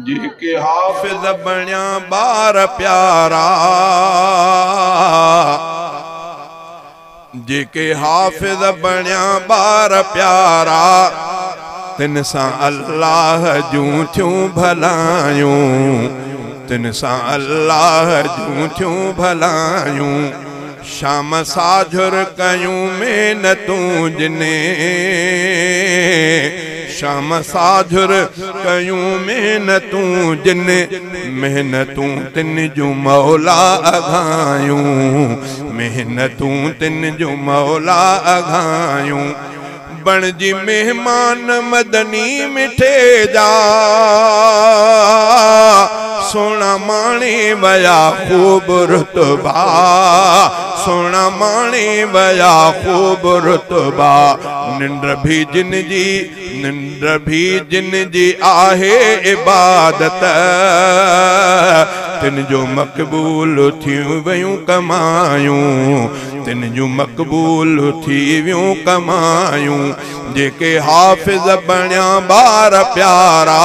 जेके हाफिज़ बणिया बार प्यारा, जेके हाफिज़ बणिया बार प्यारा, तिन सां अल्लाह जूं थियूं भलायूं, तिन सां अल्लाह जूं थियूं भलायूं। शाम साझुर कयूं मेहनतूं जिने, शाम साझुर कयूं मेहनतूं जिने, मेहनतूं तिन जूं मौला अघायूं, मेहनतूं तिन जूं मौला अघायूं। बणजी मेहमान मदनी मिठे जा, सोना माणी वया खूब रुतबा, सोना माणी वया खूब रुतबा। निंड भी जिन जी, निंड भी जिन जी आहे इबादत, तिन जो मक़बूल थियूं वयूं कमायूं, तिन जूं मक़बूल थी वियूं कमायूं। जेके हाफिज़ बणिया बार प्यारा,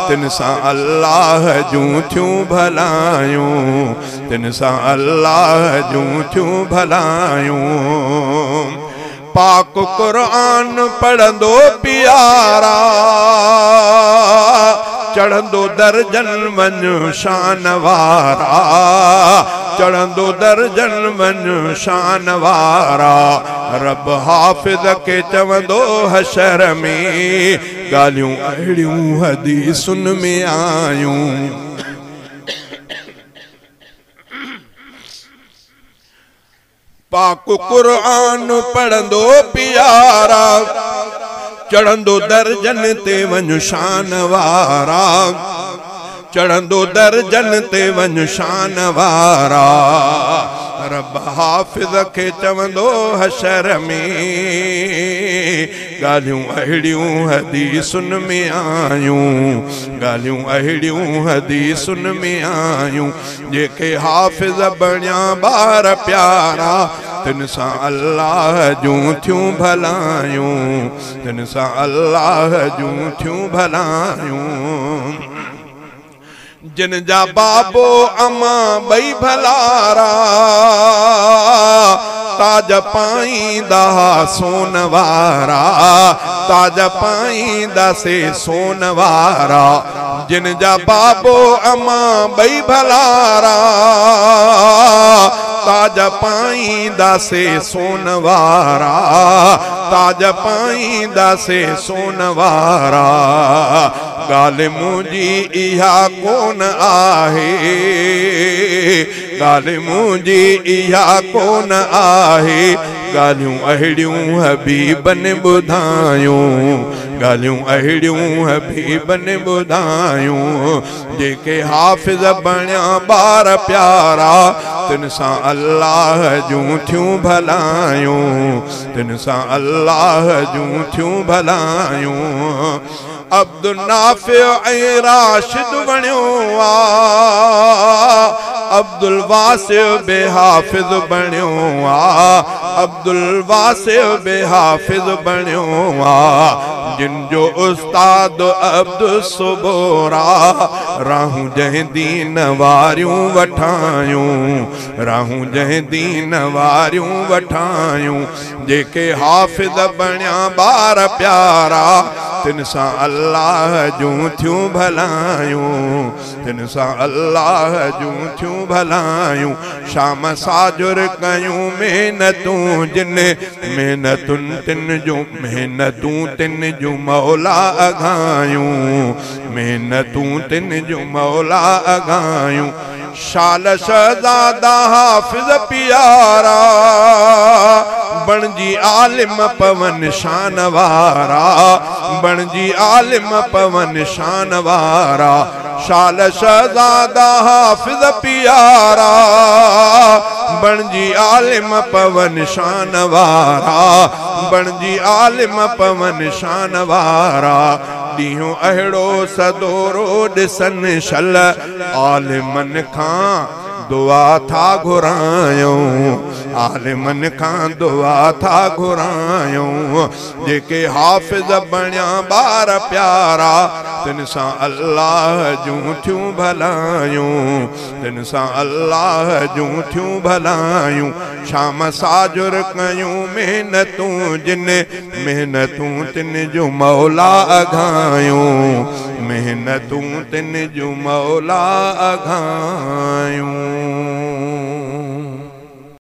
तिन सां अल्लाह जूं थियूं भलायूं, तिन सां अल्लाह जूं थियूं भलायूं। पाक क़ुरान पढ़ंदो प्यारा, चढ़ंदो दर्जन वञ शान वारा, चढ़ंदो दर्जन वञ शान वारा। रब हाफिज़ के चवंदो हशर में, ॻाल्हियूं अहिड़ियूं हदीसुन में आयूं। पाक क़ुरान पढ़ंदो प्यारा, चढ़ंदो दर्जन ते वञ शान वारा, चढ़ंदो दर्जन ते वञ शान वारा। रब हाफिज़ के चवंदो हशर में, ॻाल्हियूं अहिड़ियूं हदीसुन में आयूं, ॻाल्हियूं अहिड़ियूं हदीसुन में आयूं। जेके हाफिज़ बणिया बार प्यारा, तिन सां अल्लाह जूं थियूं भलायूं, तिन सां अल्लाह जूं थियूं भलायूं। जिन जा बाबो अमा ॿई भलारा, ताज पाईंदा सोन वारा, ताज पाईंदा से सोन वारा। जिन जा बाबो अमा ॿई भलारा, ताज पाईंदा से सोन वारा, ताज पाईंदा से सोन वारा। ॻाल्हि मुंहिंजी इहा कोन आहे, ॻाल्हि मुंहिंजी इहा कोन आहे, ॻाल्हियूं अहिड़ियूं हबीबन ॿुधायूं, ॻाल्हियूं अहिड़ियूं हबीबन ॿुधायूं। जेके हाफिज़ बणिया बार प्यारा, तिन सां अल्लाह जूं थियूं भलायूं, तिन सां अल्लाह जूं थियूं भलायूं। अब्दुल नाफिअ ऐं राशिद बणियो आ, अब्दुल वासिअ बे हाफिज़ बणियो आ, अब्दुल वासिअ बे हाफिज़ बणियो आ। जिन जो उस्ताद अब्दुल सुबोरा, राहूं जंहिं दीन वारियूं वठायूं, राहूं जंहिं दीन वारियूं वठायूं। जेके हाफिज़ बणिया बार प्यारा, तिन सां अल्लाह जूं थियूं भलायूं, तिन सां अल्लाह जूं थियूं भलायूं। शाम साजुर कयूं मेहनतूं जिन, मेहनतुन तिन जूं, मेहनतूं तिन जूं मौला अघायूं, मेहनतूं तिन जूं मौला अघायूं। शाल शहज़ादा हाफिज़ प्यारा, बणजी आलिम पवन शान वारा, बणजी आलिम पवन शान वारा। शाल शहज़ादा हाफिज़ प्यारा, बणजी आलिम पवन शान वारा, बणजी आलिम पवन शान वारा। ॾींहों अहिड़ो सदोरो ॾिसनि शल, आलिमन खां दुआ था घुरायूं, आलिमन खां दुआ था घुरायूं जेके हाफ़िज़ बणिया ॿार प्यारा तिन सां अल्लाह जूं थियूं भलायूं तिन सां अल्लाह जूं थियूं भलायूं शाम साजुर कयूं मेहनतूं जिन मेहनतूं तिन जूं मौला अघायूं मेहनतूं तिन जूं मौला अघायूं।